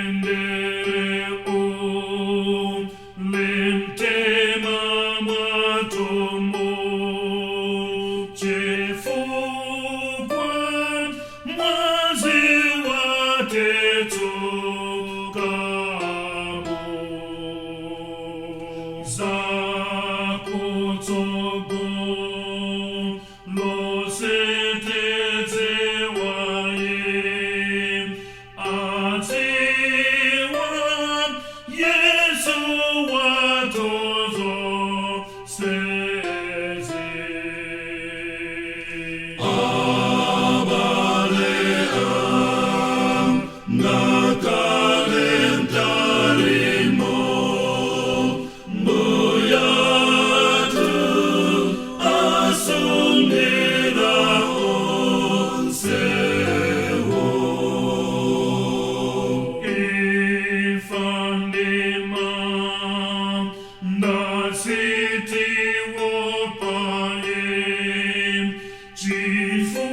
Tendere o lentema matomo chefukwa maziwa tetokamo zakutsogo losetetsewaye atiwa Yesu watozo seze abaleam nakalentarinmo muyatu asundira onsewo ifandima ndasiti wopaye chifu